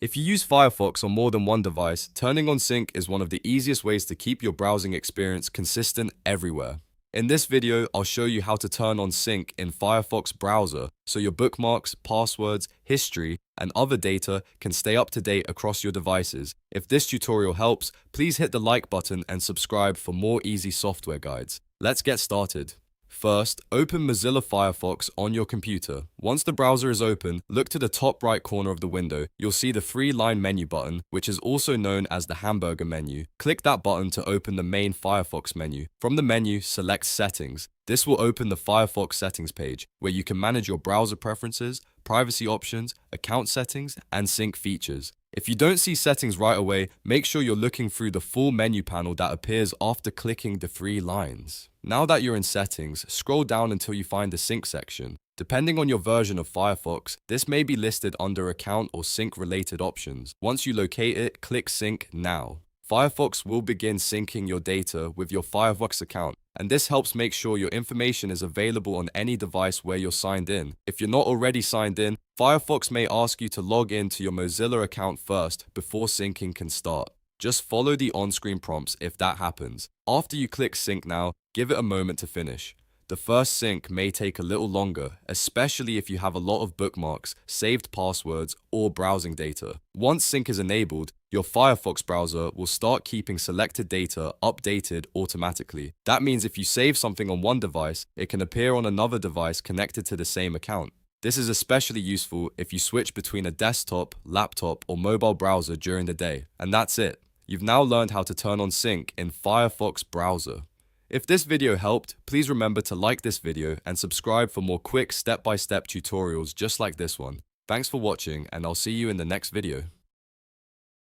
If you use Firefox on more than one device, turning on sync is one of the easiest ways to keep your browsing experience consistent everywhere. In this video, I'll show you how to turn on sync in Firefox browser so your bookmarks, passwords, history, and other data can stay up to date across your devices. If this tutorial helps, please hit the like button and subscribe for more easy software guides. Let's get started. First, open Mozilla Firefox on your computer. Once the browser is open, look to the top right corner of the window. You'll see the three-line menu button, which is also known as the hamburger menu. Click that button to open the main Firefox menu. From the menu, select Settings. This will open the Firefox settings page, where you can manage your browser preferences, privacy options, account settings, and sync features. If you don't see settings right away, make sure you're looking through the full menu panel that appears after clicking the three lines. Now that you're in settings, scroll down until you find the sync section. Depending on your version of Firefox, this may be listed under account or sync related options. Once you locate it, click Sync Now. Firefox will begin syncing your data with your Firefox account, and this helps make sure your information is available on any device where you're signed in. If you're not already signed in, Firefox may ask you to log in to your Mozilla account first before syncing can start. Just follow the on-screen prompts if that happens. After you click Sync Now, give it a moment to finish. The first sync may take a little longer, especially if you have a lot of bookmarks, saved passwords, or browsing data. Once sync is enabled, your Firefox browser will start keeping selected data updated automatically. That means if you save something on one device, it can appear on another device connected to the same account. This is especially useful if you switch between a desktop, laptop, or mobile browser during the day. And that's it. You've now learned how to turn on sync in Firefox browser. If this video helped, please remember to like this video and subscribe for more quick step-by-step tutorials just like this one. Thanks for watching, and I'll see you in the next video.